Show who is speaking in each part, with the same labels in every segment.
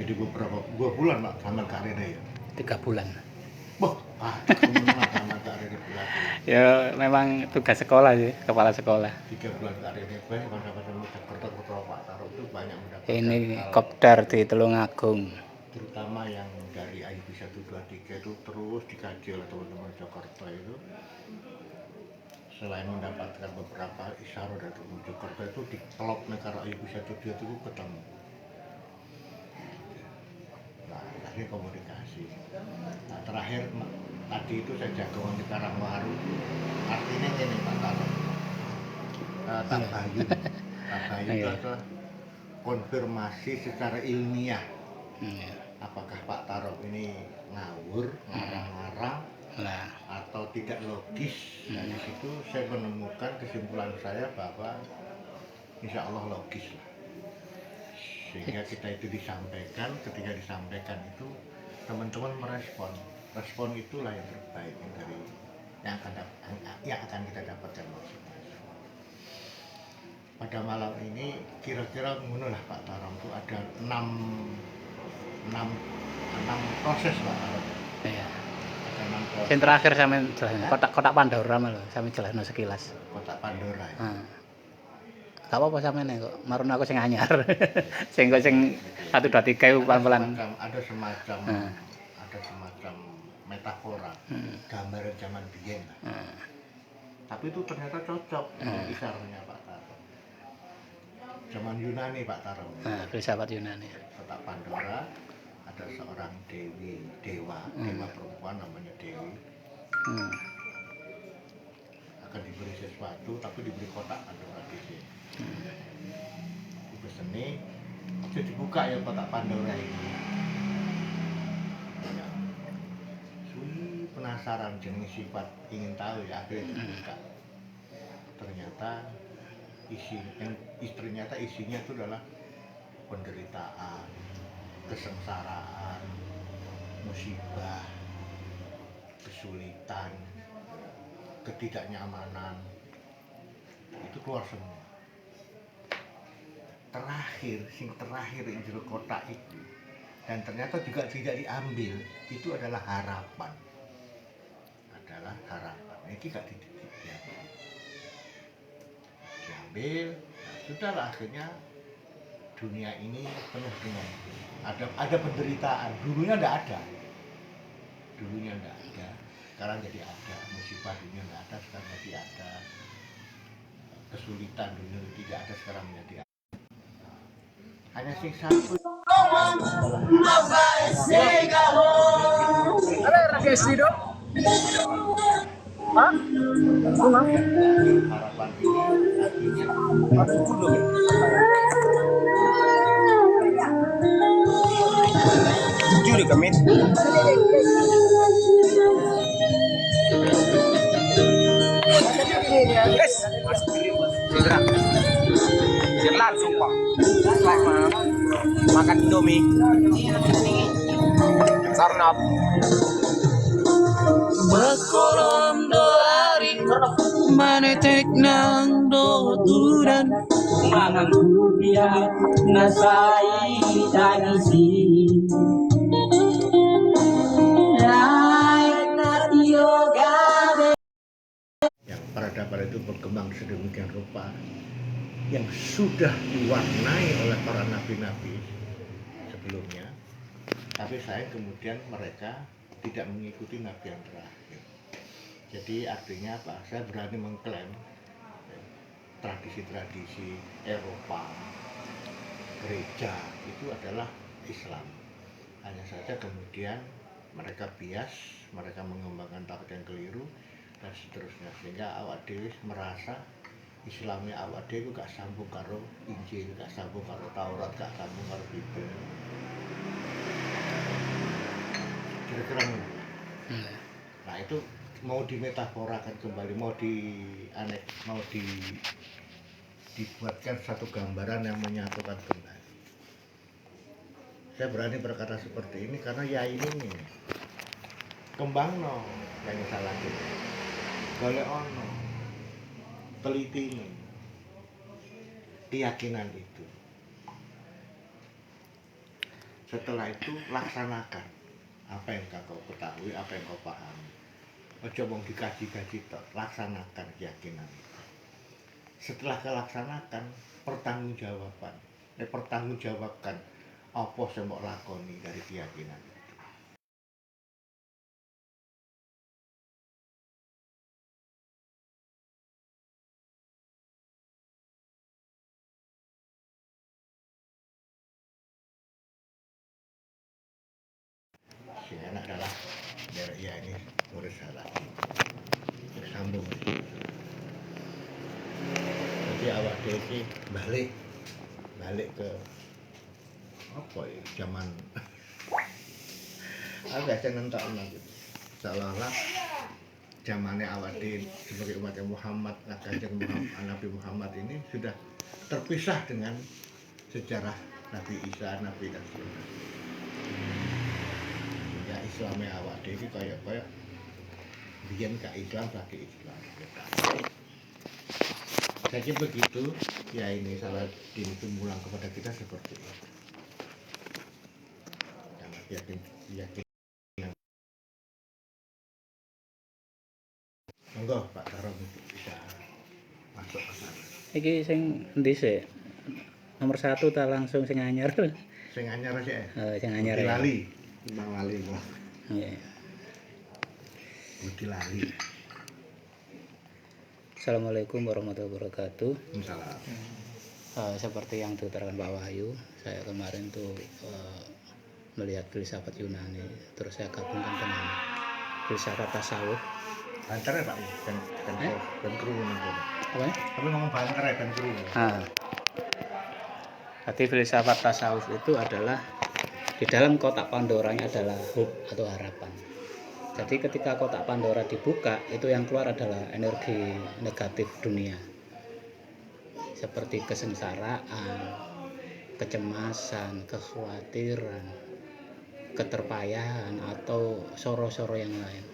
Speaker 1: Jadi beberapa 2 bulan Pak sambil karirnya ya.
Speaker 2: 3 bulan.
Speaker 1: Wah, kemana sambil karirnya bulan.
Speaker 2: Ya memang tugas sekolah sih, kepala sekolah.
Speaker 1: 3 bulan karirnya baik pada Jakarta Pak Taro itu banyak mendapatkan
Speaker 2: Ini
Speaker 1: hal,
Speaker 2: kopdar di Tulungagung.
Speaker 1: terutama yang dari IUB 123 itu terus dikaji oleh teman-teman Jakarta itu. Selain mendapatkan beberapa isyarat dari teman Jakarta itu di klub negara IUB 123 itu ketemu. Nah, akhirnya komunikasi. Nah, terakhir tadi itu saya jagoan di Karangwaru. Artinya ini Pak Taro. Tabayun. Tabayun itu adalah konfirmasi secara ilmiah. Apakah Pak Taro ini ngawur, ngarang-ngarang, atau tidak logis. Dari situ saya menemukan kesimpulan saya bahwa insya Allah logis lah. Sehingga kita itu disampaikan, ketika disampaikan itu teman-teman merespon. Respon itulah yang terbaik dari yang akan kita dapatkan masing-masing. Pada malam ini kira-kira menurut Pak Taro itu ada 6 proses Pak Taro.
Speaker 2: Iya.
Speaker 1: Ada 6 proses.
Speaker 2: Yang terakhir sampe jelasno kotak Pandora lho, sampe jelasno sekilas.
Speaker 1: Kotak Pandora. Ya.
Speaker 2: Gak apa-apa sampean kok, marun aku sing anyar. Sing 1 2 3 pelan-pelan.
Speaker 1: Ada semacam metafora, gambaran zaman biyen lah. Tapi itu ternyata cocok dengan isarnya Pak Taro. Zaman Yunani Pak Taro.
Speaker 2: Filsafat Yunani.
Speaker 1: Kotak Pandora, ada seorang dewa perempuan namanya Dewi. Akan diberi sesuatu tapi diberi kotak Pandora di sini. Dipeseni, bisa dibuka ya kotak Pandora ini. Ya. Sui penasaran jenis sifat ingin tahu ya akhirnya dibuka. Ternyata isinya itu adalah penderitaan, kesengsaraan, musibah, kesulitan, ketidaknyamanan, itu keluar semua. Terakhir jero kotak itu, dan ternyata juga tidak diambil, itu adalah harapan. Ini tidak diambil. Sudahlah, akhirnya dunia ini penuh dengan ada penderitaan. Dulunya tidak ada. Sekarang jadi ada. Musibah dunia tidak ada, sekarang jadi ada. Kesulitan dunia tidak ada, sekarang menjadi ada. Hanya sing satu. Harapan ini artinya
Speaker 3: jujur kami langsung Pak makan Indomie sarnap
Speaker 4: Bekolom doari manetek nang doturan mangan kudia nasai tangisi
Speaker 1: yang peradaban itu berkembang sedemikian rupa yang sudah diwarnai oleh para nabi-nabi sebelumnya, tapi saya kemudian mereka tidak mengikuti nabi yang terakhir. Jadi artinya apa? Saya berani mengklaim tradisi-tradisi Eropa, gereja itu adalah Islam. Hanya saja kemudian mereka bias, mereka mengembangkan tafsir yang keliru dan seterusnya, sehingga awak dewi merasa Islamnya awak dewi gak sambung karo Injil, gak sambung karo Taurat, gak sambung karo Bible. Kira-kira nah itu mau dimetaforakan kembali, mau dibuatkan satu gambaran yang menyatukan kembali. Saya berani berkata seperti ini karena ya ini kembang no yang salah gitu, boleh ono teliti ini keyakinan itu. Setelah itu laksanakan apa yang kau ketahui, apa yang kau pahami. Ojo mong dikaji-kaji tok, laksanakan keyakinan itu. Setelah kelaksanakan, pertanggungjawabkan apa sing mbok lakoni dari keyakinan itu. Sing enak adalah biar ya ini murid salah sambung. Jadi awak dhewe iki balik ke apa ya zaman aku gak seneng nentokno gitu. Seolah-olah zamannya awak dhewe sebagai umat Muhammad, Kanjeng Nabi Muhammad ini sudah terpisah dengan sejarah Nabi Isa, Nabi dan sebagainya. Ya Islamnya awak dhewe kaya biyen gak Islam lagi Islam. Jadi begitu, ya ini Salahuddin itu mulang kepada kita seperti itu. Karena yakin. Monggo Pak Tarom itu bisa masuk ke sana.
Speaker 2: Iki sing endi sih? Nomor 1 ta langsung sing anyar.
Speaker 1: Sing anyar sih.
Speaker 2: Sing anyar.
Speaker 1: Budi lali. Bang lali.
Speaker 2: Nggih.
Speaker 1: Budi lali.
Speaker 2: Assalamualaikum warahmatullahi wabarakatuh.
Speaker 1: Salam.
Speaker 2: Seperti yang diutarakan Pak Wahyu, saya kemarin tuh melihat filsafat Yunani, terus saya gabungkan dengan filsafat tasawuf.
Speaker 1: Banter ya Pak, dan kru nanti.
Speaker 2: Apa ya?
Speaker 1: Tapi ngomong banter ya dan kru.
Speaker 2: Jadi filsafat tasawuf itu adalah di dalam kotak Pandoranya adalah hope atau harapan. Jadi ketika kotak Pandora dibuka, itu yang keluar adalah energi negatif dunia. Seperti kesengsaraan, kecemasan, kekhawatiran, keterpayahan, atau soro-soro yang lain.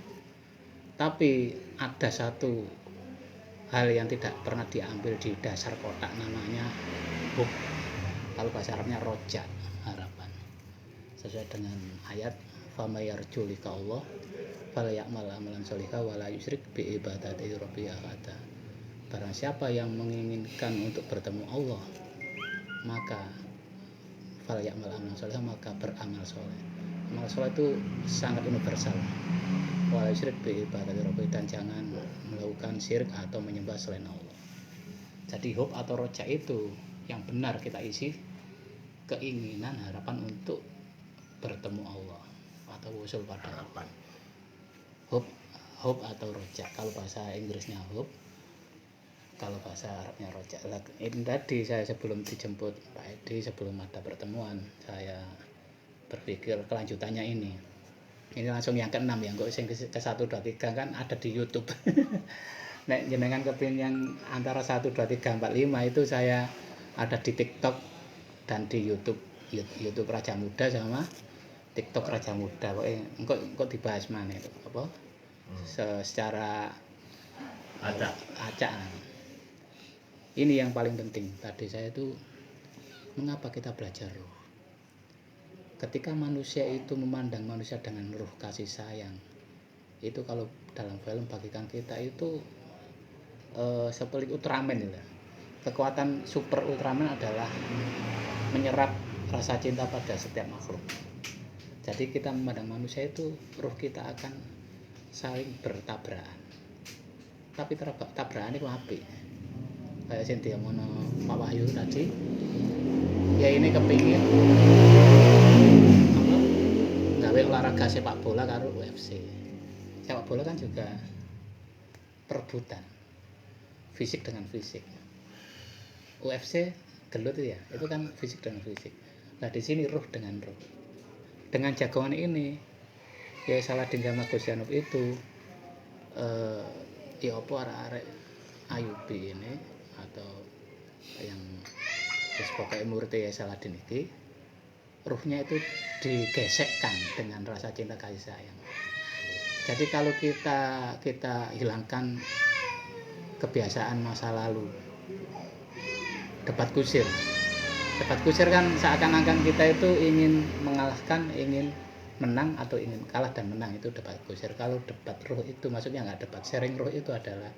Speaker 2: Tapi ada satu hal yang tidak pernah diambil di dasar kotak, namanya hope. Kalau bahasa Arabnya roja, harapan. Sesuai dengan ayat fama yarju lika Allah fala ya'mal amalan sholihah wa la yusyrik bi ibadati rabbih ahada. Barang siapa yang menginginkan untuk bertemu Allah, maka fala ya'mal amalan sholihah, maka beramal soleh. Amal soleh itu sangat universal. Wa la yusyrik bi ibadati rabbih, dan jangan melakukan syirik atau menyembah selain Allah. Jadi hope atau roja itu yang benar kita isi keinginan, harapan untuk bertemu Allah atau usul pada harapan. Hope atau roja. Kalau bahasa Inggrisnya hope, kalau bahasa Arabnya roja. Ini tadi saya sebelum dijemput Pak Edi, sebelum ada pertemuan, saya berpikir kelanjutannya ini. Ini langsung yang ke-6 ya, kok sing ke 1 2 3 kan ada di YouTube. Nek jenengan kepin yang antara 1 2 3 4 5 itu saya ada di TikTok dan di YouTube Raja Muda sama TikTok Raja Muda. Kok dibahas mana itu? Apa? Secara acak. Ini yang paling penting. Tadi saya itu mengapa kita belajar ruh? Ketika manusia itu memandang manusia dengan ruh kasih sayang, itu kalau dalam film bagikan kita itu seperti Ultraman ya. Kekuatan super Ultraman adalah menyerap rasa cinta pada setiap makhluk. Jadi kita memandang manusia itu ruh kita akan saling bertabrakan. Tapi tabrakan itu apik. Kayak sing diomongo Pak Wahyu tadi. Ya ini kepingin gawe olahraga sepak bola karo UFC. Sepak bola kan juga perebutan fisik dengan fisik. UFC gelut ya, itu kan fisik dengan fisik. Nah di sini ruh dengan ruh. Dengan jagoan ini, ya Salahuddin sama Gus Yanub itu, ya apa arek Ayubi ini atau yang pokoknya murid ya Salahuddin ini, ruhnya itu digesekkan dengan rasa cinta kasih sayang. Jadi kalau kita hilangkan kebiasaan masa lalu, debat kusir, Debat kusir kan seakan-akan kita itu ingin mengalahkan, ingin menang atau ingin kalah dan menang, itu debat kusir. Kalau debat ruh itu maksudnya nggak debat, sharing ruh itu adalah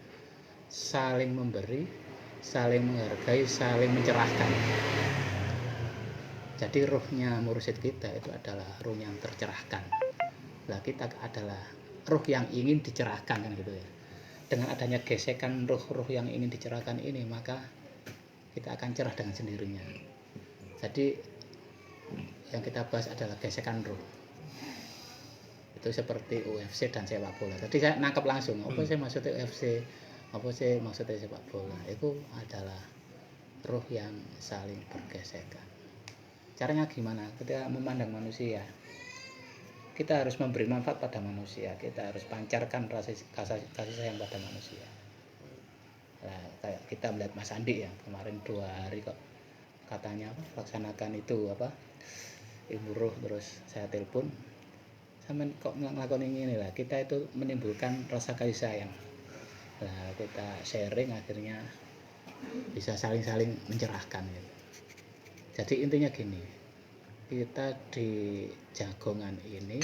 Speaker 2: saling memberi, saling menghargai, saling mencerahkan. Jadi ruhnya mursyid kita itu adalah ruh yang tercerahkan. Nah, kita adalah ruh yang ingin dicerahkan kan gitu ya. Dengan adanya gesekan ruh-ruh yang ingin dicerahkan ini, maka kita akan cerah dengan sendirinya. Jadi yang kita bahas adalah gesekan ruh. Itu seperti UFC dan sepak bola. Tadi saya nangkep langsung, apa sih maksudnya UFC, apa sih maksudnya sepak bola. Itu adalah ruh yang saling bergesekan. Caranya gimana? Ketika memandang manusia, kita harus memberi manfaat pada manusia, kita harus pancarkan rasa kasih sayang pada manusia. Nah, kayak kita melihat Mas Andi ya, kemarin 2 hari kok katanya laksanakan itu ilmu ruh, terus saya telepon, sama kok ngelakuin ini lah, kita itu menimbulkan rasa kasih sayang. Nah, kita sharing akhirnya bisa saling mencerahkan gitu. Jadi intinya gini, kita di jagongan ini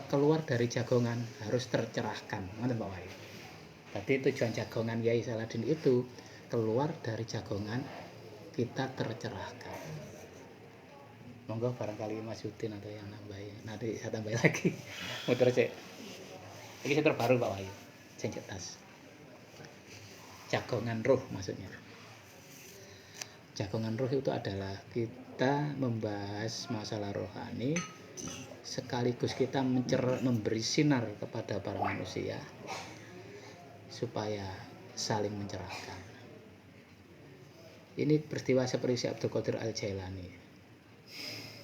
Speaker 2: keluar dari jagongan harus tercerahkan, ngoten Pak Wahyu. Tadi tujuan jagongan Yai Saladin itu keluar dari jagongan kita tercerahkan. Monggo barangkali Mas Yudin atau yang nambahin, nanti saya tambahin lagi. Muter cek. Ini saya terbaru Pak Wahyu, sing cetas. Jagongan ruh maksudnya. Jagongan ruh itu adalah kita membahas masalah rohani sekaligus kita memberi sinar kepada para manusia supaya saling mencerahkan. Ini peristiwa seperti Syekh Abdul Qadir Al-Jailani.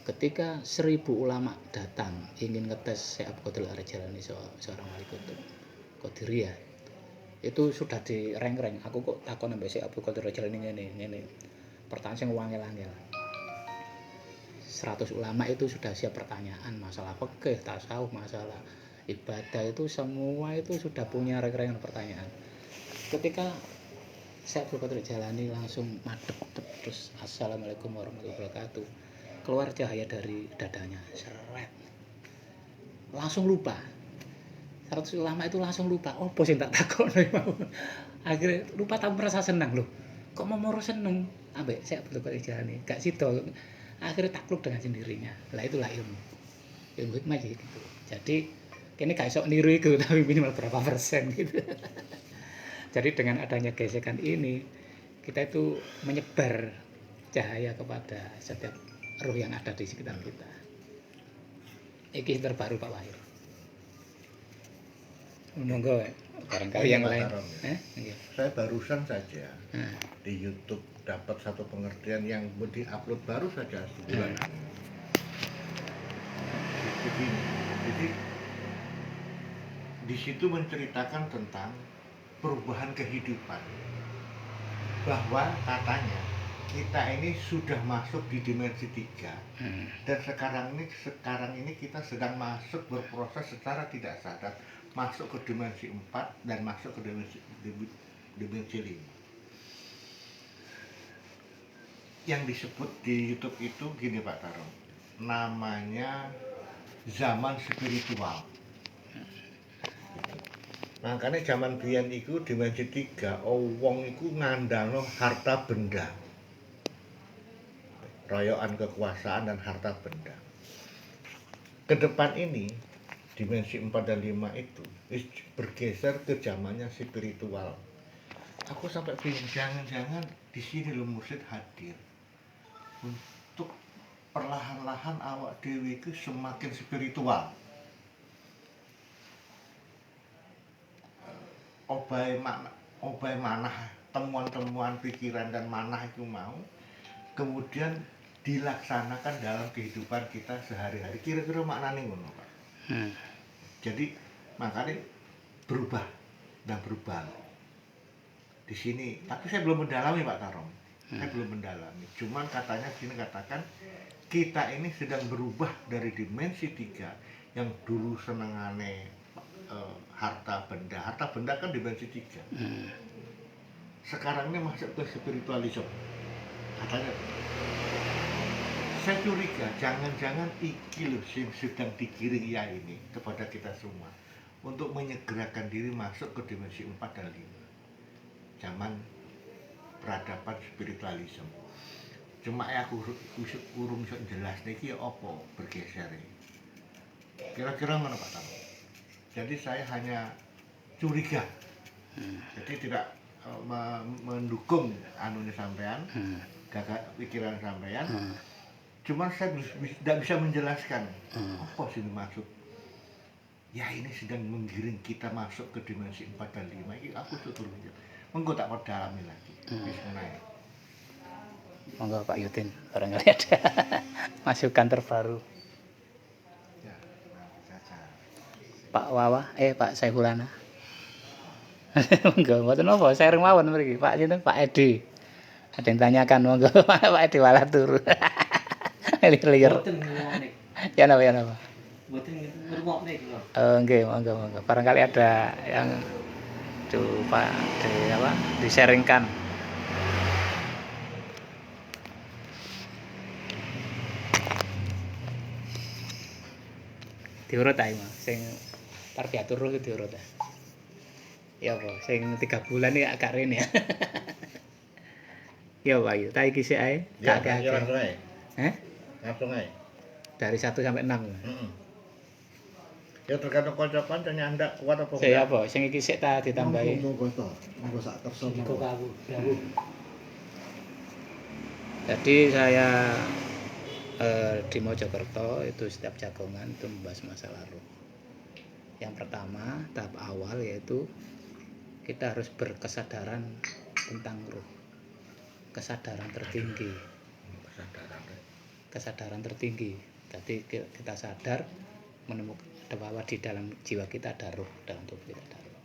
Speaker 2: Ketika 1000 ulama datang ingin ngetes Syekh Abdul Qadir Al-Jailani, seorang wali kutub Qadiriyah, itu sudah direng-reng. Aku kok takon ambek Syekh Abdul Qadir Al-Jailani ngene. Pertanyaan sing wangel-angel. 100 ulama itu sudah siap pertanyaan masalah fikih, tasawuf, masalah ibadah, itu semua itu sudah punya rek-rekan pertanyaan. Ketika Syekh Abdul Qadir Jalani langsung madep terus assalamualaikum warahmatullahi wabarakatuh, keluar cahaya dari dadanya, seret, langsung lupa. 100 ulama itu langsung lupa, oh bos yang tak takut akhirnya lupa, tapi merasa senang loh, kok mau seneng ambek Syekh Abdul Qadir Jalani, gak situ, akhirnya takluk dengan sendirinya. Lah itulah ilmu hikmah gitu. Jadi ini gak iso niru itu, tapi minimal berapa persen gitu. Jadi dengan adanya gesekan ini, kita itu menyebar cahaya kepada setiap ruh yang ada di sekitar kita. Iki terbaru Pak Wahyu. Monggo barangkali yang lain.
Speaker 1: Saya barusan saja di YouTube dapat satu pengertian yang di-upload baru saja sebulan. Jadi di situ menceritakan tentang perubahan kehidupan, bahwa katanya kita ini sudah masuk di dimensi 3 dan sekarang ini kita sedang masuk berproses secara tidak sadar masuk ke dimensi 4 dan masuk ke dimensi 5. Yang disebut di YouTube itu gini Pak Taro, namanya zaman spiritual. Makanya zaman biyen iku dimensi 3, wong iku ngandalno harta benda, royokan kekuasaan dan harta benda. Kedepan ini dimensi 4 dan 5 itu bergeser ke zamannya spiritual. Aku sampai bingung, jangan-jangan di sini lo mursyid hadir untuk perlahan-lahan awak dewi itu semakin spiritual. Obai manah, temuan-temuan pikiran dan manah itu mau kemudian dilaksanakan dalam kehidupan kita sehari-hari. Kira-kira maknanya ngono Pak. Jadi makanya berubah dan berubah di sini. Tapi saya belum mendalami Pak Tarong. Saya belum mendalami. Cuman katanya sini katakan kita ini sedang berubah dari dimensi 3 yang dulu senengane harta benda kan dimensi 3. Sekarang ini masuk ke spiritualisme. katanya saya curiga jangan-jangan iki loh yang sedang digiring ya ini kepada kita semua untuk menyegerakan diri masuk ke dimensi 4 dan 5 zaman peradaban spiritualisme. Cuma aku urung sok jelas niki apa bergeser. Kira-kira mana Pak Tano? Jadi saya hanya curiga. Jadi tidak mendukung anunya sampean, gagak pikiran sampean. Cuma saya tidak bisa menjelaskan apa sih maksud. Ya ini sedang menggiring kita masuk ke dimensi 4 dan 5. Ini aku tutur. Mengko tak perdalami lagi. Wis menawa.
Speaker 2: Monggo Pak Yudin, barangkali ada masukan terbaru.
Speaker 1: Ya, nanti saja.
Speaker 2: Pak Wawa, Pak Saifulana. Monggo, mboten napa, sharing mawon mriki. Pak sinten? Pak Edi. Ada yang tanyakan monggo Pak Edi walah turu. Liar. Ya napa?
Speaker 4: Mboten ngrungokne iki lho.
Speaker 2: Nggih, monggo. Barangkali ada yang coba di-sharingkan. Diurut ae, Mas. Sing tarbiatur ruh diurut ae. Ya apa, sing 3 bulan iki agak rene ya. Ya Pak, ya ta iki sik ae.
Speaker 1: Ya,
Speaker 2: Gak
Speaker 1: ya langsung aja. Langsung aja.
Speaker 2: Dari 1 sampai 6.
Speaker 1: Ya tergantung kanca-kanca nyandak kuat apa
Speaker 2: Sik apa, sing iki sik ta ditambahi.
Speaker 1: Monggo to. Monggo sak kersa
Speaker 4: Iku
Speaker 1: mawon.
Speaker 4: aku.
Speaker 2: Jadi saya di Mojokerto itu setiap jagongan itu membahas masalah ruh. Yang pertama, tahap awal yaitu kita harus berkesadaran tentang ruh. Kesadaran tertinggi. Kesadaran tertinggi. Jadi kita sadar menemukan bahwa di dalam jiwa kita ada ruh, dalam tubuh kita ada ruh.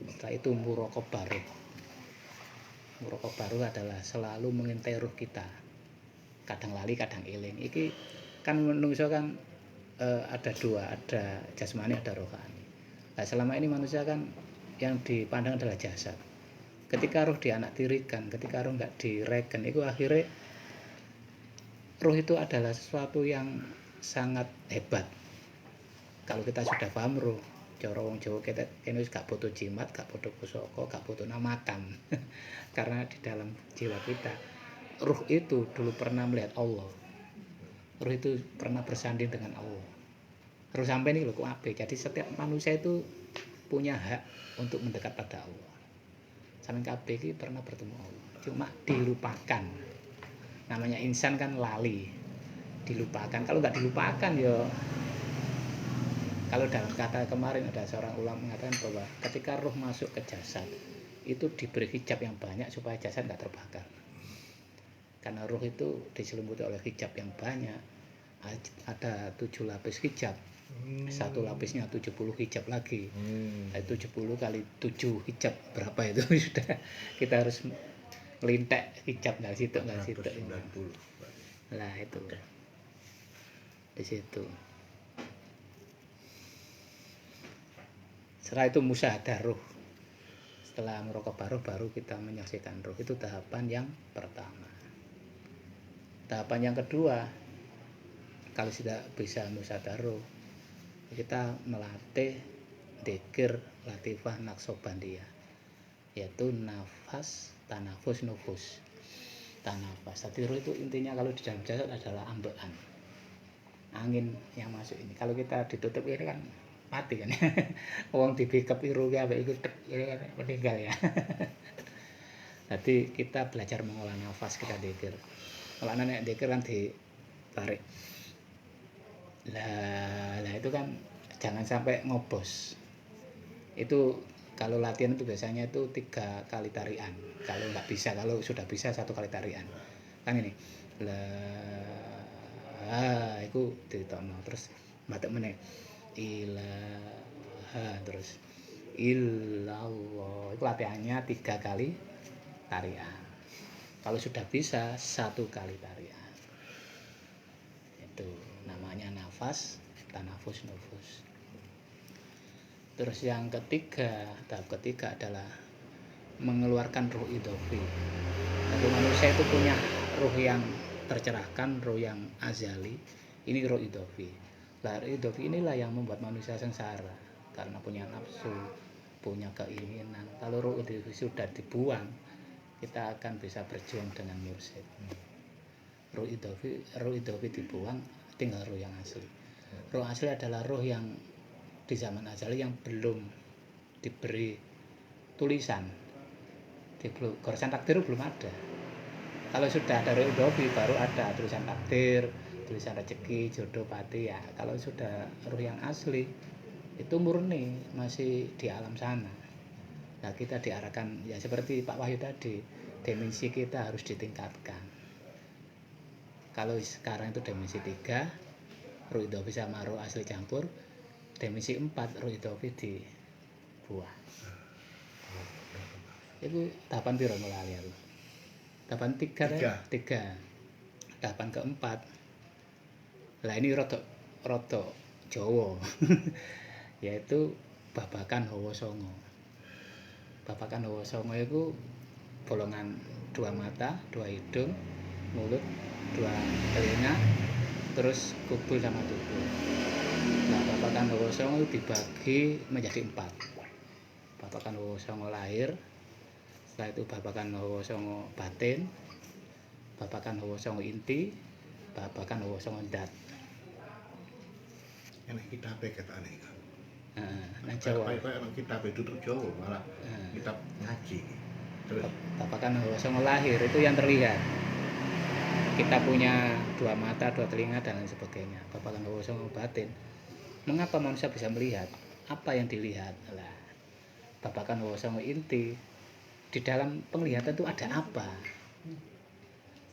Speaker 2: Setelah itu muraqabah ruh. Muraqabah ruh adalah selalu mengintai ruh kita. Kadang lali, kadang eling. Iki kan manusia kan ada 2, ada jasmani, ada rohani. Nah, selama ini manusia kan yang dipandang adalah jasad. Ketika ruh dianaktirikan, ketika ruh nggak diregen, itu akhirnya ruh itu adalah sesuatu yang sangat hebat. Kalau kita sudah paham ruh, cara wong Jawa kita ini gak butuh jimat, gak butuh pusaka, gak butuh namakan. Karena di dalam jiwa kita ruh itu dulu pernah melihat Allah. Ruh itu pernah bersanding dengan Allah. Ruh sampai ini loh kok apik. Jadi setiap manusia itu punya hak untuk mendekat pada Allah. Sampai kabeh iki pernah bertemu Allah. Cuma dilupakan. Namanya insan kan lali. Dilupakan. Kalau nggak dilupakan ya kalau dalam kata kemarin ada seorang ulama mengatakan bahwa ketika ruh masuk ke jasad itu diberi hijab yang banyak supaya jasad nggak terbakar. Karena ruh itu diselimuti oleh hijab yang banyak. Ada 7 lapis hijab. Satu lapisnya 70 hijab lagi. 70 kali 7 hijab berapa itu sudah kita harus melintek hijab nggak situ. Lah itu. Di situ. Setelah itu musyahadah ruh. Setelah muraqabah ruh baru kita menyaksikan ruh. Itu tahapan yang pertama. Tahapan yang kedua, kalau sudah bisa musyahadah ruh, kita melatih dzikir latifah naqsabandiyah, yaitu nafas, tanafus, nufus. Tanafas. Jadi ruh itu intinya kalau di dalam jasad adalah ambekan. Angin yang masuk ini. Kalau kita ditutup ini kan mati kan. Wong dibikep iru ki ambek iku meninggal ya. Jadi kita belajar mengolah nafas, kita dzikir. Kalau nek dzikir kan ditarik. Lah itu kan jangan sampai ngobos. Itu kalau latihan itu biasanya itu 3 kali tarian. Kalau nggak bisa, kalau sudah bisa 1 kali tarian. Kan ini. Lah itu ditokno terus batek meneh. Ilaha terus illallah. Itu latihannya 3 kali tarian. Kalau sudah bisa 1 kali tarian. Itu namanya nafas, tanafus, nufus. Terus yang ketiga, tahap ketiga adalah mengeluarkan ruh idofi. Jadi manusia itu punya ruh yang tercerahkan, ruh yang azali. Ini ruh idofi. Lah ruh idofi inilah yang membuat manusia sengsara karena punya nafsu, punya keinginan. Kalau ruh idofi sudah dibuang, kita akan bisa berjuang dengan mursyid. Ruh idofi dibuang, tinggal ruh yang asli. Ruh asli adalah ruh yang di zaman azali yang belum diberi tulisan. Di goresan takdir belum ada. Kalau sudah ada ruh idofi baru ada tulisan takdir, tulisan rezeki, jodoh, pati ya. Kalau sudah ruh yang asli itu murni, masih di alam sana. Nah, kita diarahkan ya seperti Pak Wahyu tadi, dimensi kita harus ditingkatkan. Kalau sekarang itu dimensi 3, ruh idofi sama ruh asli campur. Dimensi 4, ruh idofi dibuang. Itu tahapan piro mulai aku. Tahapan 3. Tahapan keempat. Lah ini rada Jawa. Yaitu babakan hawa songo. Babakan hawa songo itu bolongan 2 mata, 2 hidung, mulut, 2 telinga, terus kubul sama tubuh. Nah, babakan hawa songo dibagi menjadi 4. Babakan hawa songo lahir, setelah itu babakan hawa songo batin, babakan hawa songo inti, babakan hawa songo dat.
Speaker 1: Enak kitabe ketane.
Speaker 2: Nang Jawa.
Speaker 1: Kayak kitabe tutur Jawa malah kitab ngaji. Terus
Speaker 2: Babakan hawa songo lahir itu yang terlihat. Kita punya 2 mata, 2 telinga dan lain sebagainya. Babakan hawa songo batin. Mengapa manusia bisa melihat? Apa yang dilihat? Lah, babakan hawa songo inti, di dalam penglihatan itu ada apa?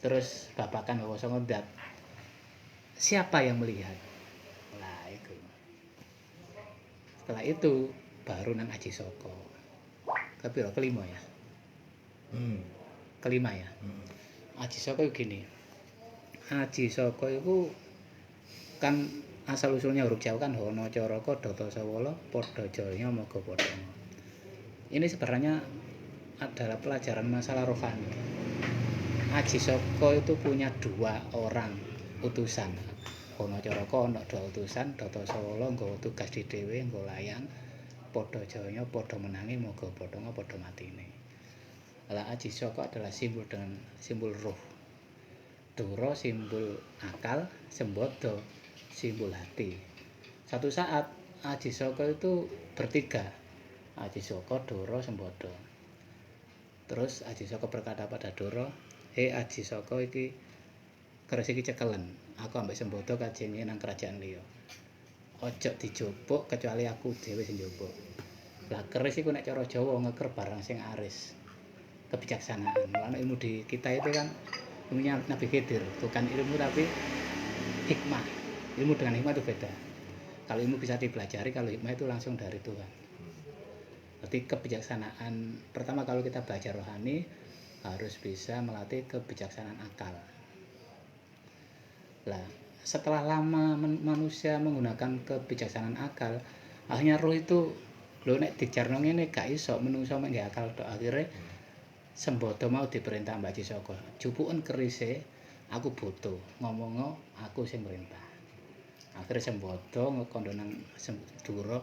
Speaker 2: Terus babakan hawa songo dat, siapa yang melihat? Lah itu. Setelah itu baru nang aji soko. Kepiro kelima ya? Kelima ya. Aji soko gini. Aji soko itu kan asal usulnya huruf Jawa kan Hono Coroko Doto Sawolo Podo Jaya Mogo Podo. Ini sebenarnya adalah pelajaran masalah rohani. Aji Soko itu punya 2 orang utusan. Hono Coroko ono 2 utusan, Doto Sawolo nggawa tugas di dhewe nggo layang, Podo Jaya podo menangi moga podo matine. Lah Aji Soko adalah simbol dengan simbol roh. Doro simbol akal, Sembodo simbol hati. Satu saat Aji Soko itu bertiga. Aji Soko, Doro, Sembodo. Terus Aji Soko berkata pada Doro, Aji Soko iki keris iki cekelen. Aku ambek Sembodo kajengi nang kerajaan liya. Ojo dijupuk kecuali aku dhewe sing njupuk. Lah keris iku nek cara Jawa ngeker barang sing aris. Kebijaksanaan. Karena ilmu di kita itu kan ilmunya Nabi Khidir, bukan ilmu tapi hikmah. Ilmu dengan hikmah itu beda. Kalau ilmu bisa dipelajari, kalau hikmah itu langsung dari Tuhan. Berarti kebijaksanaan, pertama kalau kita belajar rohani harus bisa melatih kebijaksanaan akal. Lah, setelah lama manusia menggunakan kebijaksanaan akal, akhirnya roh itu lho nek dijarno ngene gak iso menungso mek nggae akal tok. Akhire Sembodo mau diperintah Mbak Aji Soko, jupuken kerise aku butuh, ngomong aku sing merintah. Akhire Sembodo ngkondo nang Duro,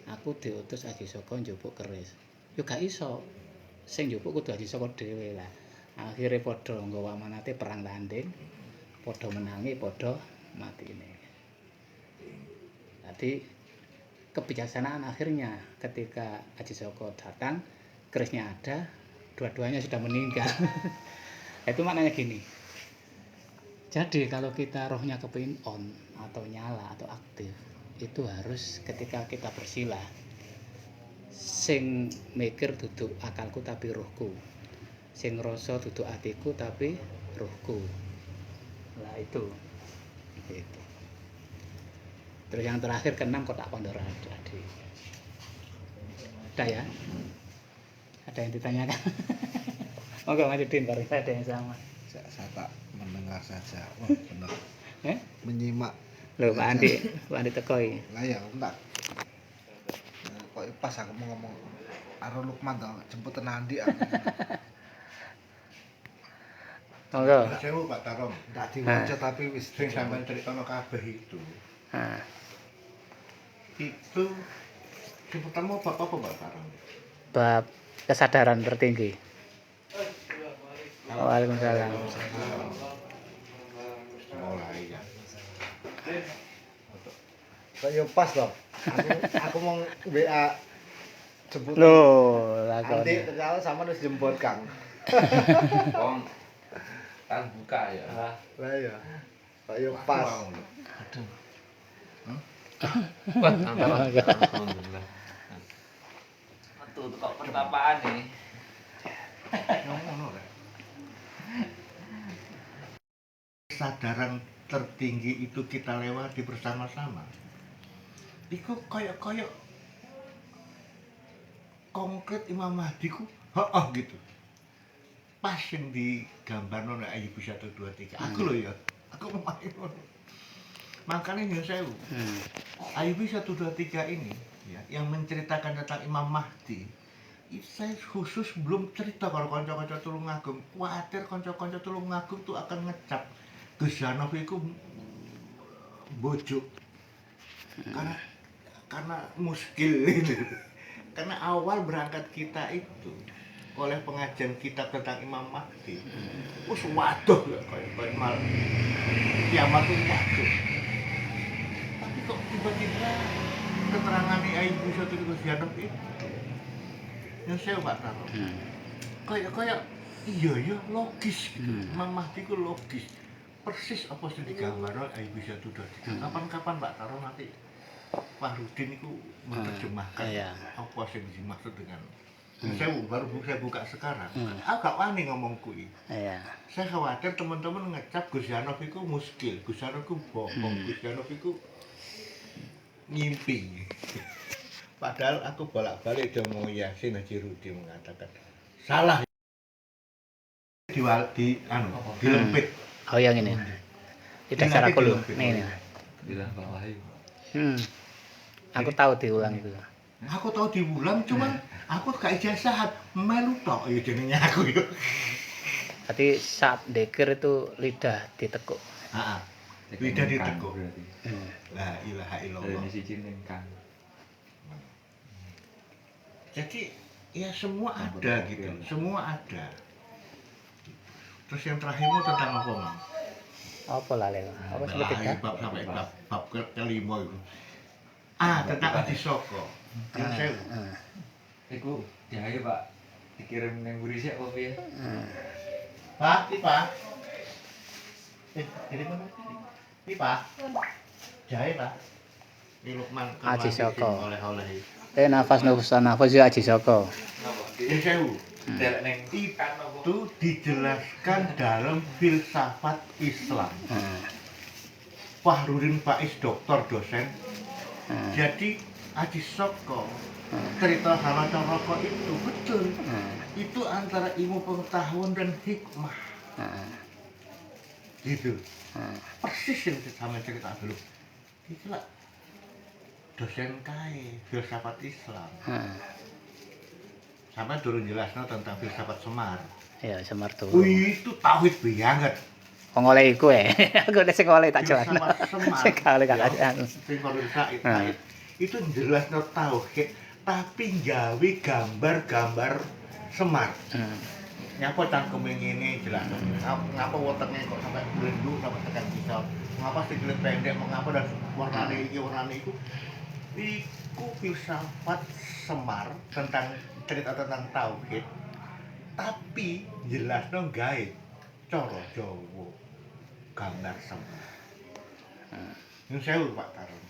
Speaker 2: aku diutus Aji Soko njupuk keris. Yo gak iso. Sing njupuk kudu Aji Soko dhewe lah. Akhire padha nggawa amanate perang tanding, padha menangi, padha matine. Jadi kebijaksanaan akhirnya ketika Aji Soko datang, kerisnya ada, dua-duanya sudah meninggal. Itu maknanya gini. Jadi kalau kita rohnya kepingin on atau nyala atau aktif, itu harus ketika kita bersila, sing mikir duduk akalku tapi rohku, sing ngrasa duduk atiku tapi rohku. Lah itu. Gitu. Terus yang terakhir keenam kotak Pandora tadi. Ada ya? Ada yang ditanyakan? Oke, lanjutin baru ada yang sama.
Speaker 1: saya tak mendengar saja. Wah, benar. Menyimak.
Speaker 2: Loh, Pak Andi tekoi.
Speaker 1: Lah ya, enggak. Kok pas aku mau ngomong Karo Lukman to jemput Nandi.
Speaker 2: Monggo.
Speaker 1: Sewu Pak Tarom, ndak diwaca tapi wis sing sampean critakno kabeh itu.
Speaker 2: Nah,
Speaker 1: Itu sing pertama bab apa Pak Tarom?
Speaker 2: bab kesadaran tertinggi. Waalaikumsalam.
Speaker 1: Mulai ya.
Speaker 5: Kayak pas loh. Aku mau WA jemput.
Speaker 2: Loh,
Speaker 5: Nanti
Speaker 2: lakon.
Speaker 5: ternyata sama harus jemput Kang.
Speaker 6: Wong kan buka ya.
Speaker 5: Lah ya. Kayak pas.
Speaker 6: Alhamdulillah. Tuh kok pertapaan nih.
Speaker 1: Ngono lah. Kesadaran tertinggi itu kita lewati bersama-sama. Iku koyok-koyok konkret Imam Mahdi ku, heeh gitu. Pas yang digambarno nek Ayub 1 2 3. Aku lho ya, aku mau main ngono. Makanya nyuwun sewu. Ayub 1 2 3 ini ya, yang menceritakan tentang Imam Mahdi. Itu saya khusus belum cerita kalau kanca-kanca Tulungagung. Kuatir kanca-kanca Tulungagung tuh akan ngecap Gus Janov iku bojo. Karena muskil itu. Karena awal berangkat kita itu oleh pengajian kita tentang Imam Mahdi. Wes waduh kayak mal kiamat itu waduh. Tapi kok tiba-tiba keterangan Ayub 1 Gus Janov itu yang saya Pak Taro. Kayak iya ya logis gitu. Imam Mahdi ku logis. Persis apa sing digambarno Ayub 1 2 3. Kapan-kapan Pak Taro nanti Pak Rudin itu menerjemahkan apa yang dimaksud dengan saya baru saya buka sekarang. Agak wani ngomong kuwi.
Speaker 2: Iya.
Speaker 1: Saya khawatir teman-teman ngecap Gus Janov itu muskil, Gus Janov itu bohong, Gus Janov itu ngimpi. Padahal aku bolak-balik dia mau Yasin Haji Rudi mengatakan salah dilempit.
Speaker 2: Oh yang ini. Tidak secara kulu. Nih.
Speaker 6: Bilang bawahi.
Speaker 2: Aku tahu diulang itu.
Speaker 1: Aku tahu diulang cuman aku gak ijazahan melu tok ya jenenge aku itu.
Speaker 2: Berarti saat dekir itu lidah ditekuk.
Speaker 1: Heeh. Lidah ditekuk.
Speaker 6: Berarti.
Speaker 1: La ilaha illallah.
Speaker 6: Ini siji ning kang.
Speaker 1: Jadi ya semua ada gitu, semua ada. Terus yang terakhirmu tentang apa, Mang?
Speaker 2: Apa lali? Apa sebut
Speaker 1: Lah, bab sampai bab kelima itu. Tentang Adi Soko. Yang saya.
Speaker 6: Iku diae Pak. Dikirim nang mburi sik apa piye?
Speaker 1: Pak, Pak. Jadi mana? Pak. Jahe, Pak. Ini Lukman
Speaker 2: Adi Soko.
Speaker 1: Oleh-oleh.
Speaker 2: Nafas ya Aji Soko.
Speaker 1: Yang saya.
Speaker 6: Delek ning
Speaker 1: Itu dijelaskan dalam filsafat Islam. Fahrudin Faiz doktor dosen. Jadi Aji Soko cerita Halacan Rokok itu betul. Itu antara ilmu pengetahuan dan hikmah. Gitu. Persis yang sama cerita dulu. Itulah dosen kae filsafat Islam. Sampai turun jelasnya tentang filsafat Semar.
Speaker 2: Ya Semar tuh.
Speaker 1: Wih, itu tauhid banget.
Speaker 2: Wong oleh iku Aku nek sing oleh tak jalan.
Speaker 1: Filsafat Semar.
Speaker 2: Sing oleh gak
Speaker 1: ya,
Speaker 2: anu.
Speaker 1: sing oleh Said. Itu jelasnya tauhid tapi gawe gambar-gambar Semar. Ngapa cangkeme ngene jelas. Ngapa wetenge kok sampai blenduk sampai tekan pisau. Mengapa sikile pendek, mengapa dan warnane iki warnane iku. Iku filsafat Semar tentang cerita tentang tauhid tapi jelasno gawe cara Jawa gambar Semar. Nyun sewu Pak Taron.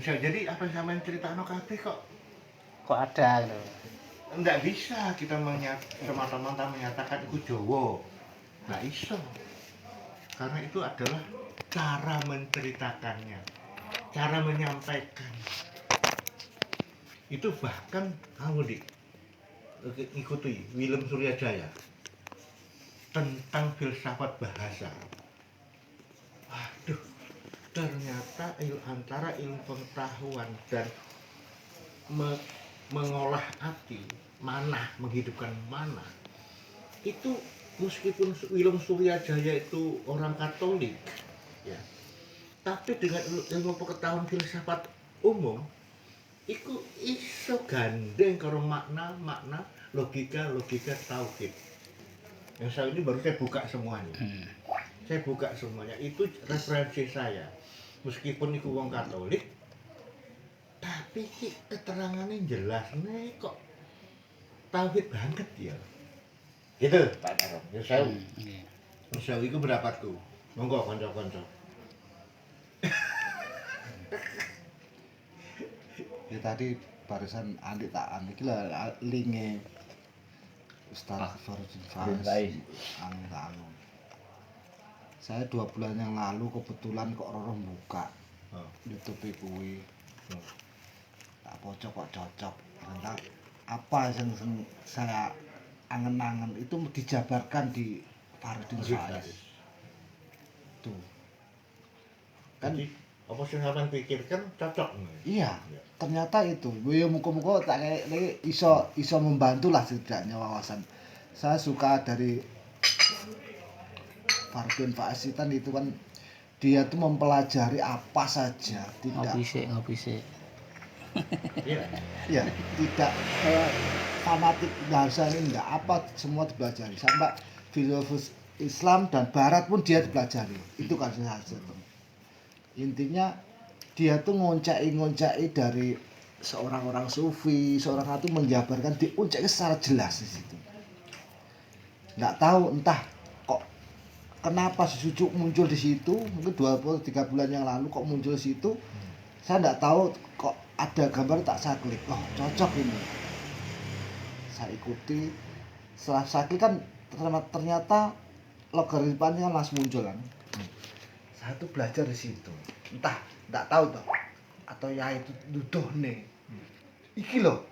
Speaker 1: Jadi apa yang sampean critakno kabeh kok
Speaker 2: ada gitu.
Speaker 1: enggak bisa kita semata-mata menyatakan itu Jawa. Enggak iso. Karena itu adalah cara menceritakannya, cara menyampaikan. Itu bahkan kamu ikuti Willem Suryajaya tentang filsafat bahasa. Waduh, ternyata antara ilmu pengetahuan dan mengolah hati mana, menghidupkan mana, itu meskipun Wilung Suryajaya itu orang Katolik, ya, tapi dengan ilmu pengetahuan filsafat umum, itu iso gandeng karo makna logika tauhid. Yang saya ini baru saya buka semuanya. Saya buka semuanya, itu referensi saya. Meskipun itu wong Katolik, tapi keterangannya jelas nih kok tauhid banget ya. Gitu Pak Tarong. Ya saya itu pendapatku. Monggo kanca-kanca.
Speaker 5: Ya tadi barusan Andi tak Andi lah linge Ustaz Farudin Faiz anu. Saya 2 bulan yang lalu kebetulan kok Roro buka YouTube kuwi. Tak pojok kok cocok. Ternyata apa yang saya angen-angen itu dijabarkan di Farudin Faiz. Tuh. Kan
Speaker 1: Jadi, apa sih sampean pikirkan cocok nih?
Speaker 5: iya, ternyata itu. Ya muka-muka tak kayak iso membantu lah setidaknya wawasan. Saya suka dari Farudin Faiz itu kan dia tuh mempelajari apa saja, tidak
Speaker 2: ngopi sih.
Speaker 1: Iya.
Speaker 5: ya, tidak fanatik bahasa ini enggak apa semua dipelajari. Sampai filsuf Islam dan Barat pun dia dipelajari. Itu kan saja. Intinya dia tuh ngoncai dari seorang orang sufi, seorang itu menjabarkan diuncai secara jelas di situ. Nggak tahu entah kok kenapa si Cucu muncul di situ, mungkin 2-3 bulan yang lalu kok muncul di situ. Saya nggak tahu kok ada gambar tak saya klik, oh cocok ini. Saya ikuti, setelah saya klik kan ternyata logaritmanya langsung muncul kan. Saya tuh belajar di situ. Entah, enggak tahu toh. Atau ya itu duduh nih. Iki loh.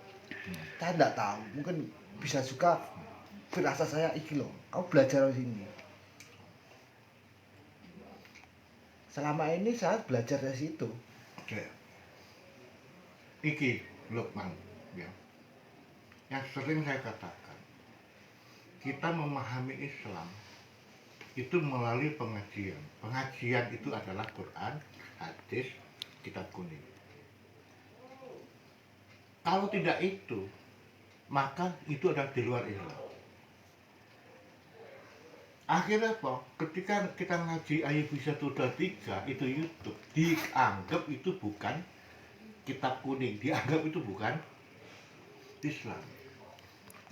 Speaker 5: Saya enggak tahu. Mungkin bisa juga firasat saya iki loh. Kau belajar di sini. Selama ini saya belajar dari situ.
Speaker 1: Oke. Iki Lukman, ya. Yang sering saya katakan, kita memahami Islam itu melalui pengajian. Pengajian itu adalah Quran, hadis, kitab kuning. Kalau tidak itu, maka itu adalah di luar Islam. Akhirnya apa? Ketika kita ngaji ayat bisa 123 itu YouTube, dianggap itu bukan kitab kuning, dianggap itu bukan Islam.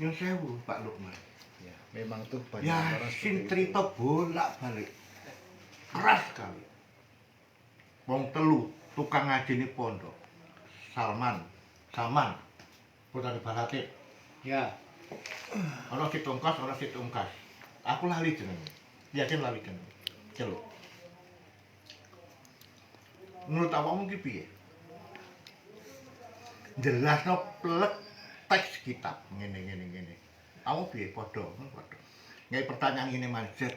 Speaker 1: Yang sewu Pak Lukman.
Speaker 5: Ya, memang tuh banyak
Speaker 1: Ya,
Speaker 5: orang
Speaker 1: sin
Speaker 5: seperti itu.
Speaker 1: cerita bolak-balik. Keras sekali. Wong telu tukang ngaji ni pondok. Saman. Putra Balatip.
Speaker 2: Ya.
Speaker 1: Ana Situngkas, ana Situngkas. Aku lali jenenge. Yakin lali jenenge. Celuk. Menurut awakmu ki piye? Jelasno plek teks kitab ngene. Kamu piye padha? Ngai pertanyaan ini manjat.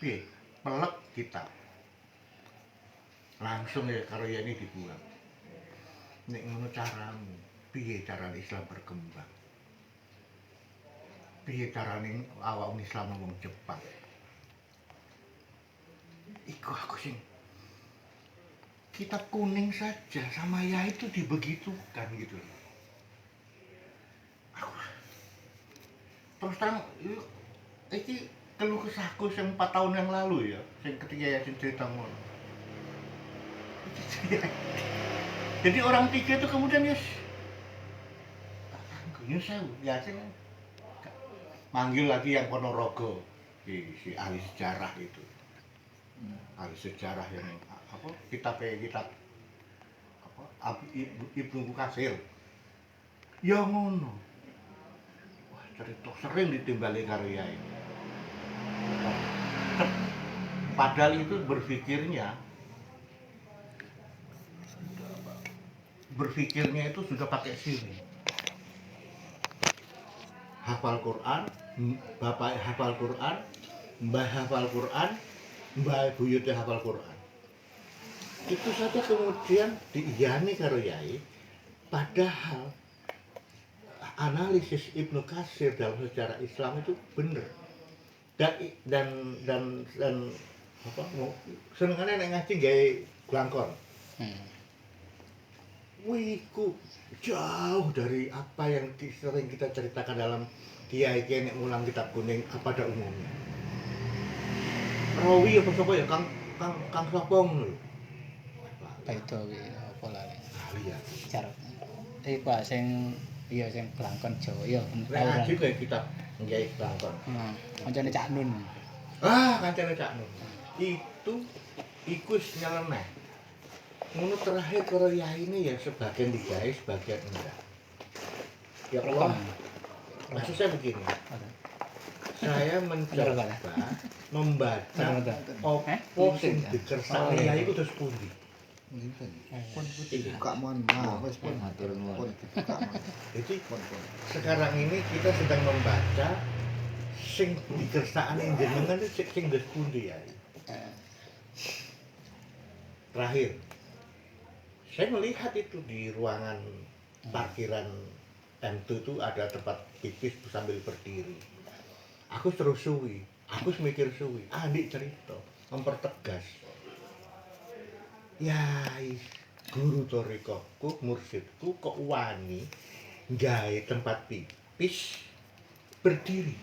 Speaker 1: Piye? Pelek kitab. Langsung ya karo ini dibuang. Nek ngono caramu, piye carane Islam berkembang? Piye carane awakmu Islam wong Jepang? Iku aku sing kitab kuning saja sama ya itu dibegitukan gitu loh. Terus terang iki keluh kesahku yang 4 tahun yang lalu ya, yang ketika Yasin cerita ngono. Jadi orang tiga itu kemudian ya sewu Yasin manggil lagi yang Ponorogo, si ahli sejarah itu. Ahli sejarah yang apa? Kitab apa? Ibnu Katsir. Ya ngono. Cerita sering ditimbali karo yai. Padahal itu berpikirnya itu sudah pakai sini. Hafal Quran, bapak hafal Quran, mbah hafal Quran, mbah buyute hafal Quran. Itu saja kemudian diiyani karo yai, padahal analisis Ibnu Katsir dalam sejarah Islam itu bener. Dan apa senengane nek ngaji gawe glangkon. Wiku jauh dari apa yang sering kita ceritakan dalam kiai nek ngulang kitab kuning apa pada umumnya. Rawi apa sapa ya Kang Sopong lho.
Speaker 2: Itu apa lali.
Speaker 1: Ahli ya.
Speaker 2: Cara iku sing iya sing glangkon Jawa ya.
Speaker 1: Nek ngaji gawe kitab gawe glangkon.
Speaker 2: Kancane Cak Nun.
Speaker 1: Kancane Cak Nun. Iku wis nyeleneh. Ngono terakhir karo yai ini ya sebagian digawe, sebagian enggak. Ya Allah. Maksud saya begini. Saya mencoba membaca apa sing dikersakne yai itu terus pundi.
Speaker 5: Pun dibuka mohon maaf wis pun matur nuwun dibuka.
Speaker 1: Jadi sekarang ini kita sedang membaca sing dikersakane jenengan itu sing terus pundi yai. Terakhir saya melihat itu di ruangan parkiran M2 itu ada tempat pipis sambil berdiri. Aku terus suwi, aku mikir suwi. Adik cerita, mempertegas. Ya, guru torikoku, mursidku kok wani gawe tempat pipis berdiri.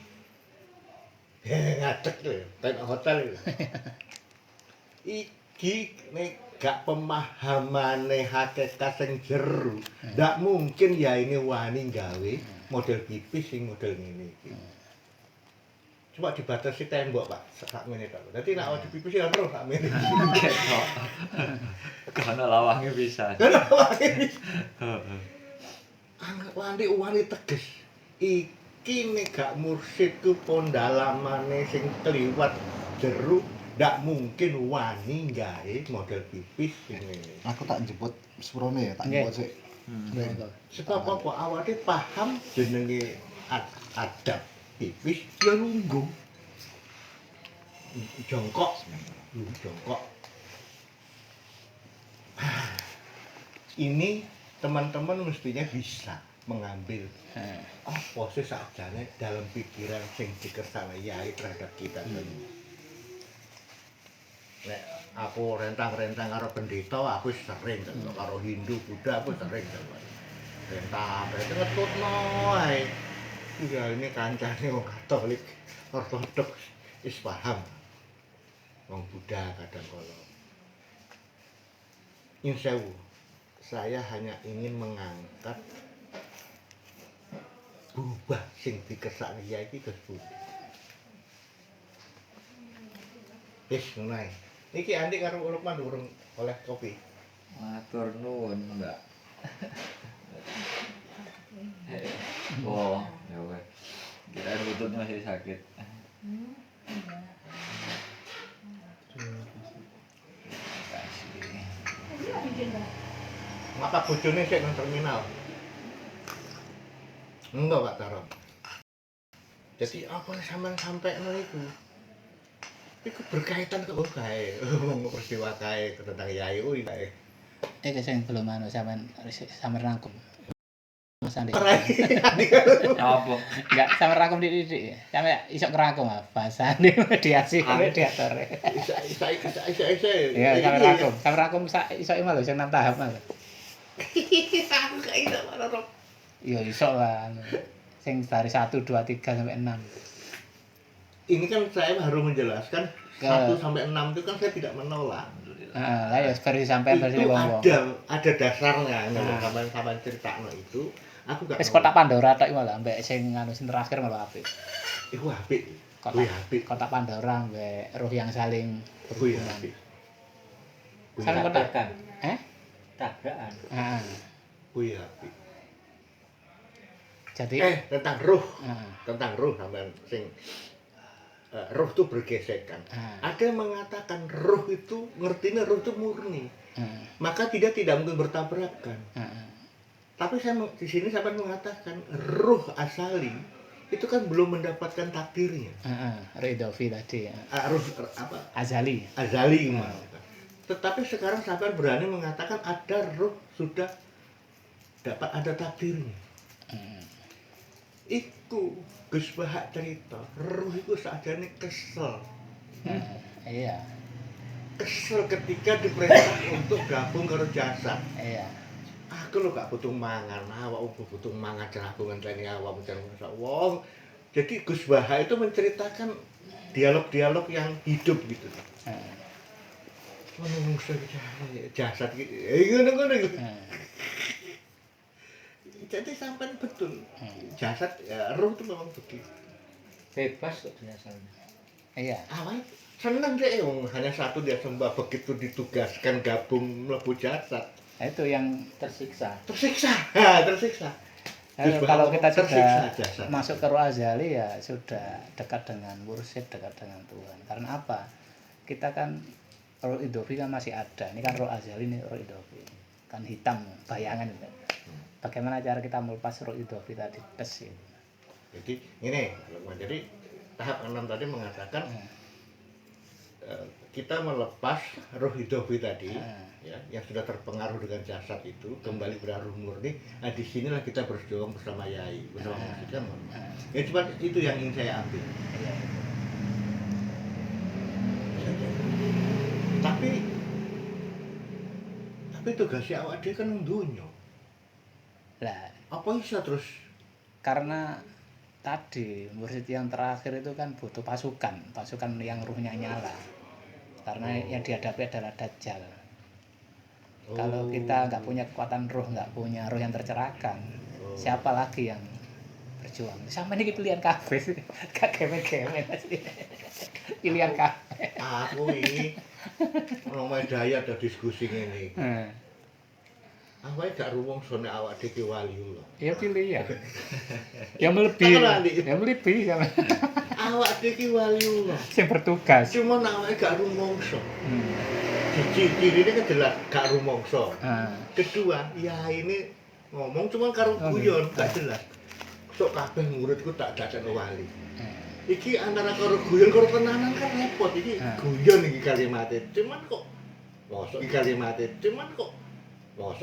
Speaker 1: Ngadeg lho, ten hotel lho. Iki nek gak pemahamane hakikat sing jero, ndak mungkin ya ini wani gawe model pipis sing model ngene iki. Coba dibatasi tembok, Pak, sak menit tok. Dadi nek awake pipis ya terus sak menit.
Speaker 6: Ketok. Karena lawange bisa.
Speaker 1: Heeh. Wani teges. Iki nek gak mursidku pondalamane sing kliwat jero ndak mungkin wani gawe model pipis sing ngene.
Speaker 5: Aku tak jemput sepurone ya, tak jemput sik.
Speaker 1: Sebab apa awake paham jenenge adab pipis ya lungguh. Jongkok. Jongkok. Ini teman-teman mestinya bisa mengambil apa sih sakjane dalam pikiran sing dikersakne yai terhadap kita ini. Nek aku rentang-rentang karo pendeta aku sering karo Hindu Buddha aku sering rentang itu ngetutno ae. Ya ini kancane wong Katolik Ortodoks wis paham. Wong Buddha kadang kala. Insyaallah saya hanya ingin mengangkat berubah sing dikersakne ya iki kesebut. Wis ngono ae. Iki Andi karo Lukman urung oleh kopi.
Speaker 6: Matur nuwun, Mbak. Oh, ya weh. Kirain lututnya masih sakit. Terima kasih.
Speaker 1: Ngapa bojone sik nang terminal? Enggak, Pak Taro. Jadi apa sampean sampekno iku? Iku berkaitan kok kae. Wong peristiwa kae tentang yai kuwi kae.
Speaker 2: Iki sing belum sampean rangkum. Mas Andi.
Speaker 6: Apa?
Speaker 2: Enggak sampean rangkum didik. Sampe iso ngerangkum bahasane mediasi mediator.
Speaker 1: Isa.
Speaker 2: Iya, sampean rangkum iso lho sing 6 tahap Mas.
Speaker 1: Aku gak iso Pak.
Speaker 2: Iya iso lah. Sing dari 1 2 3 sampai 6.
Speaker 1: Ini kan saya baru menjelaskan 1 sampai 6 itu kan saya tidak menolak.
Speaker 2: Lah ya versi sampean versi
Speaker 1: Itu
Speaker 2: wong-wong.
Speaker 1: ada dasarnya. Sampean critakno itu aku gak.
Speaker 2: Wis kotak Pandora tok malah ambek sing sing terakhir malah apik.
Speaker 1: Iku apik.
Speaker 2: Kotak Pandora ambek roh yang saling
Speaker 1: Kuwi
Speaker 2: berhubungan.
Speaker 1: apik.
Speaker 2: Sampe kotak
Speaker 4: tabrakan.
Speaker 2: Heeh.
Speaker 1: Kuwi apik.
Speaker 2: Jadi
Speaker 1: Tentang roh.
Speaker 2: heeh.
Speaker 1: Tentang roh sampean sing roh itu bergesekan. Ada yang mengatakan roh itu ngertinya roh itu murni. Maka tidak mungkin bertabrakan. Tapi saya di sini sampai mengatakan roh asali itu kan belum mendapatkan takdirnya.
Speaker 2: Ridhofi tadi ya.
Speaker 1: Roh apa?
Speaker 2: Azali.
Speaker 1: Azali Tetapi sekarang sampai berani mengatakan ada roh sudah dapat ada takdirnya. Iku Gus Bahak cerita, roh iku sakjane kesel.
Speaker 2: Iya.
Speaker 1: Kesel ketika diperintah untuk gabung karo jasad.
Speaker 2: Iya.
Speaker 1: Aku lho gak butuh mangan, awakmu butuh mangan aku ngenteni awakmu jan wong. Jadi Gus Bahak itu menceritakan dialog-dialog yang hidup gitu. Menungso jasad gitu. Ngono-ngono gitu. Jadi sampai betul. Jasad ya, roh itu memang begitu.
Speaker 4: Bebas kok biasanya.
Speaker 2: Iya.
Speaker 1: Awal seneng deh, hanya satu dia sembah begitu ditugaskan gabung mlebu jasad.
Speaker 2: Nah, itu yang
Speaker 4: Tersiksa.
Speaker 1: Tersiksa.
Speaker 2: kalau kita sudah
Speaker 1: jasad.
Speaker 2: masuk ke Ruh Azali ya sudah dekat dengan mursyid, dekat dengan Tuhan. Karena apa? Kita kan Ruh Idofi kan masih ada. Ini kan Ruh Azali, ini Ruh Idofi. Kan hitam, bayangan. Bagaimana cara kita melepas Ruh Idofi tadi? Tes itu.
Speaker 1: Jadi ini, jadi tahap 6 tadi mengatakan kita melepas roh Idofi tadi, ya, yang sudah terpengaruh dengan jasad itu kembali pada ruh murni. Nah disinilah kita berjuang bersama Yai, bersama Masjid kan. Ya cuma itu yang ingin saya ambil. Tapi tugasnya awak dia kan dunia.
Speaker 2: Lah,
Speaker 1: Apa bisa terus?
Speaker 2: karena tadi mursyid yang terakhir itu kan butuh pasukan yang ruhnya nyala. Karena yang dihadapi adalah Dajjal. Kalau kita nggak punya kekuatan roh, nggak punya roh yang tercerahkan, siapa lagi yang berjuang? Sama ini pilihan kafe, gak kemen-kemen pilihan kafe.
Speaker 1: Aku ini orang daya ada diskusi ini. Awake gak rumangsa nek awak dhewe waliullah.
Speaker 2: Ya pilih ya. Ya melebihi sama.
Speaker 1: Awak dhewe waliullah.
Speaker 2: Yang bertugas.
Speaker 1: Cuma awake gak rumangsa. Ciri-cirine kan jelas gak rumangsa. Kedua, ya ini ngomong cuma karo guyon, gak jelas. Sok kabeh muridku tak dadekno wali. Iki antara karo guyon karo tenanan kan repot iki. Guyon iki kalimate. Cuman kok mosok iki kalimate. Cuman kok mosok